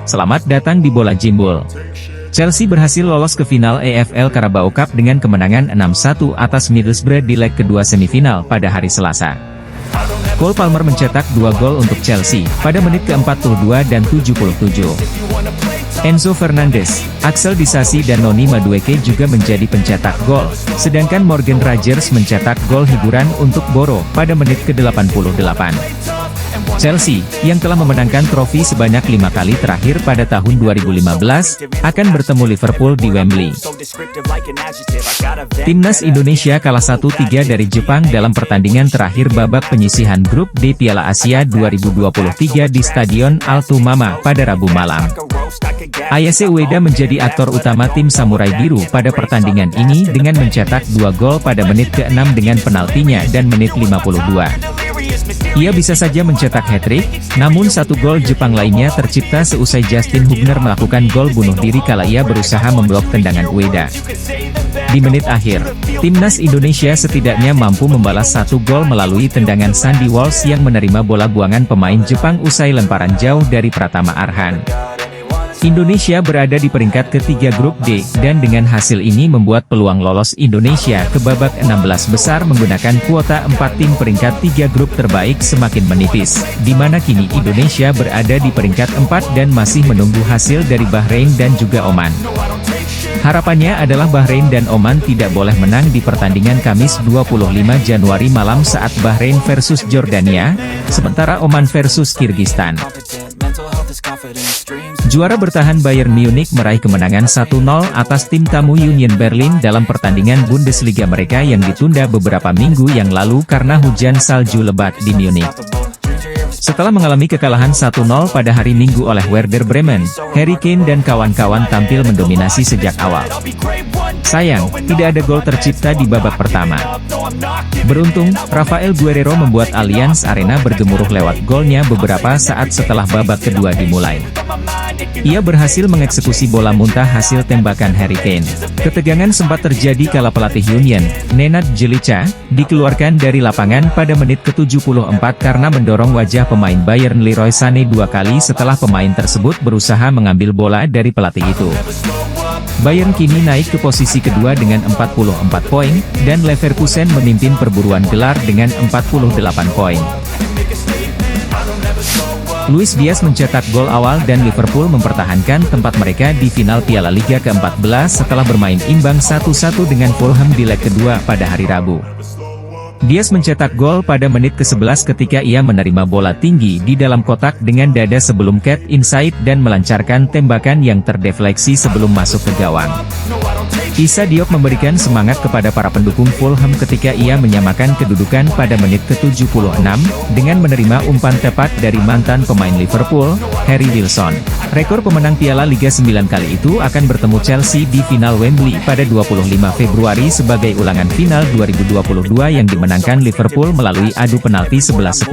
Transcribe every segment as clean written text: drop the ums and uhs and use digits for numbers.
Selamat datang di Bola Jimbul. Chelsea berhasil lolos ke final EFL Carabao Cup dengan kemenangan 6-1 atas Middlesbrough di leg kedua semifinal pada hari Selasa. Cole Palmer mencetak 2 gol untuk Chelsea pada menit ke-42 dan 77. Enzo Fernandez, Axel Disasi dan Noni Madueke juga menjadi pencetak gol, sedangkan Morgan Rogers mencetak gol hiburan untuk Boro pada menit ke-88. Chelsea, yang telah memenangkan trofi sebanyak 5 kali terakhir pada tahun 2015, akan bertemu Liverpool di Wembley. Timnas Indonesia kalah 1-3 dari Jepang dalam pertandingan terakhir babak penyisihan grup D Piala Asia 2023 di Stadion Al-Tumama pada Rabu malam. Ayase Ueda menjadi aktor utama tim Samurai Biru pada pertandingan ini dengan mencetak 2 gol pada menit ke-6 dengan penaltinya dan menit 52. Ia bisa saja mencetak hat-trick, namun 1 gol Jepang lainnya tercipta seusai Justin Hubner melakukan gol bunuh diri kala ia berusaha memblok tendangan Ueda. Di menit akhir, timnas Indonesia setidaknya mampu membalas 1 gol melalui tendangan Sandy Walsh yang menerima bola buangan pemain Jepang usai lemparan jauh dari Pratama Arhan. Indonesia berada di peringkat ketiga grup D, dan dengan hasil ini membuat peluang lolos Indonesia ke babak 16 besar menggunakan kuota 4 tim peringkat 3 grup terbaik semakin menipis, di mana kini Indonesia berada di peringkat 4 dan masih menunggu hasil dari Bahrain dan juga Oman. Harapannya adalah Bahrain dan Oman tidak boleh menang di pertandingan Kamis 25 Januari malam saat Bahrain versus Jordania, sementara Oman versus Kirgistan. Juara bertahan Bayern Munich meraih kemenangan 1-0 atas tim tamu Union Berlin dalam pertandingan Bundesliga mereka yang ditunda beberapa minggu yang lalu karena hujan salju lebat di Munich. Setelah mengalami kekalahan 1-0 pada hari Minggu oleh Werder Bremen, Harry Kane dan kawan-kawan tampil mendominasi sejak awal. Sayang, tidak ada gol tercipta di babak pertama. Beruntung, Rafael Guerreiro membuat Allianz Arena bergemuruh lewat golnya beberapa saat setelah babak kedua dimulai. Ia berhasil mengeksekusi bola muntah hasil tembakan Harry Kane. Ketegangan sempat terjadi kala pelatih Union, Nenad Bjelica, dikeluarkan dari lapangan pada menit ke-74 karena mendorong wajah pemain Bayern Leroy Sané 2 kali setelah pemain tersebut berusaha mengambil bola dari pelatih itu. Bayern kini naik ke posisi kedua dengan 44 poin, dan Leverkusen memimpin perburuan gelar dengan 48 poin. Luis Diaz mencetak gol awal dan Liverpool mempertahankan tempat mereka di final Piala Liga ke-14 setelah bermain imbang 1-1 dengan Fulham di leg kedua pada hari Rabu. Diaz mencetak gol pada menit ke-11 ketika ia menerima bola tinggi di dalam kotak dengan dada sebelum cut inside dan melancarkan tembakan yang terdefleksi sebelum masuk ke gawang. Issa Diop memberikan semangat kepada para pendukung Fulham ketika ia menyamakan kedudukan pada menit ke-76, dengan menerima umpan tepat dari mantan pemain Liverpool, Harry Wilson. Rekor pemenang Piala Liga 9 kali itu akan bertemu Chelsea di final Wembley pada 25 Februari sebagai ulangan final 2022 yang dimenangkan Liverpool melalui adu penalti 11-10.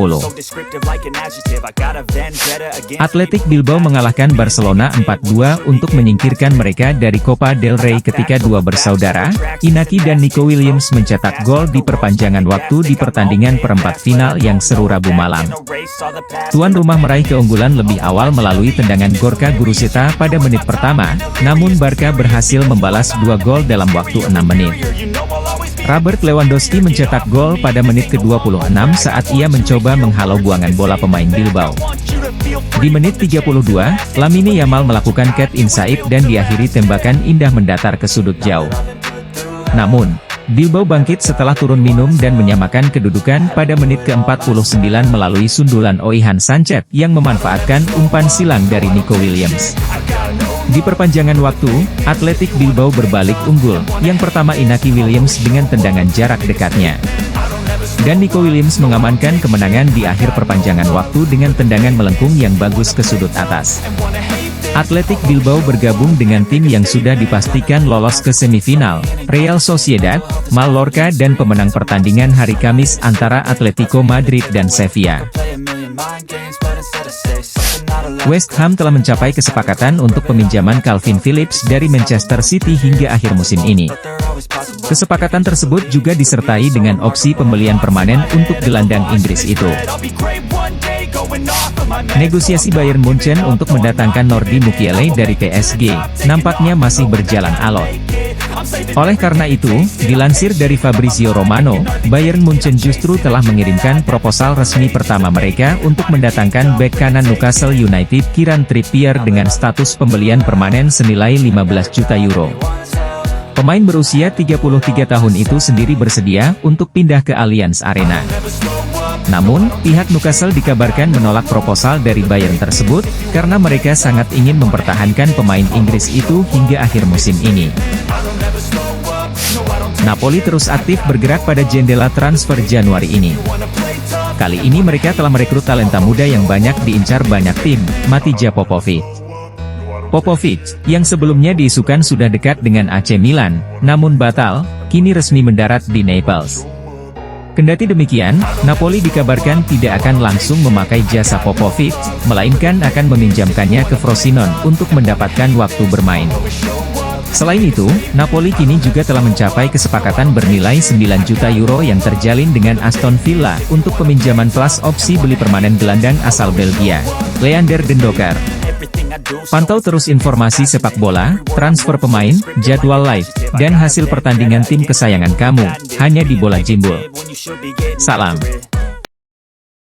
Athletic Bilbao mengalahkan Barcelona 4-2 untuk menyingkirkan mereka dari Copa del Rey ketika dua bersaudara, Inaki dan Nico Williams mencetak gol di perpanjangan waktu di pertandingan perempat final yang seru Rabu malam. Tuan rumah meraih keunggulan lebih awal melalui tendangan Gorka Guruzeta pada menit pertama, namun Barca berhasil membalas 2 gol dalam waktu 6 menit. Robert Lewandowski mencetak gol pada menit ke-26 saat ia mencoba menghalau buangan bola pemain Bilbao. Di menit 32, Lamine Yamal melakukan cut inside dan diakhiri tembakan indah mendatar ke sudut jauh. Namun, Bilbao bangkit setelah turun minum dan menyamakan kedudukan pada menit ke-49 melalui sundulan Oihan Sanchez yang memanfaatkan umpan silang dari Nico Williams. Di perpanjangan waktu, Athletic Bilbao berbalik unggul, yang pertama Inaki Williams dengan tendangan jarak dekatnya. Dan Nico Williams mengamankan kemenangan di akhir perpanjangan waktu dengan tendangan melengkung yang bagus ke sudut atas. Athletic Bilbao bergabung dengan tim yang sudah dipastikan lolos ke semifinal, Real Sociedad, Mallorca dan pemenang pertandingan hari Kamis antara Atletico Madrid dan Sevilla. West Ham telah mencapai kesepakatan untuk peminjaman Calvin Phillips dari Manchester City hingga akhir musim ini. Kesepakatan tersebut juga disertai dengan opsi pembelian permanen untuk gelandang Inggris itu. Negosiasi Bayern Munchen untuk mendatangkan Nordi Mukiele dari PSG, nampaknya masih berjalan alot. Oleh karena itu, dilansir dari Fabrizio Romano, Bayern Munchen justru telah mengirimkan proposal resmi pertama mereka untuk mendatangkan bek kanan Newcastle United Kieran Trippier dengan status pembelian permanen senilai 15 juta euro. Pemain berusia 33 tahun itu sendiri bersedia untuk pindah ke Allianz Arena. Namun, pihak Newcastle dikabarkan menolak proposal dari Bayern tersebut, karena mereka sangat ingin mempertahankan pemain Inggris itu hingga akhir musim ini. Napoli terus aktif bergerak pada jendela transfer Januari ini. Kali ini mereka telah merekrut talenta muda yang banyak diincar banyak tim, Matija Popovic. Popovic, yang sebelumnya diisukan sudah dekat dengan AC Milan, namun batal, kini resmi mendarat di Naples. Kendati demikian, Napoli dikabarkan tidak akan langsung memakai jasa Popovic, melainkan akan meminjamkannya ke Frosinone untuk mendapatkan waktu bermain. Selain itu, Napoli kini juga telah mencapai kesepakatan bernilai 9 juta euro yang terjalin dengan Aston Villa untuk peminjaman plus opsi beli permanen gelandang asal Belgia, Leander Dendokar. Pantau terus informasi sepak bola, transfer pemain, jadwal live, dan hasil pertandingan tim kesayangan kamu, hanya di Bola Jimbul. Salam.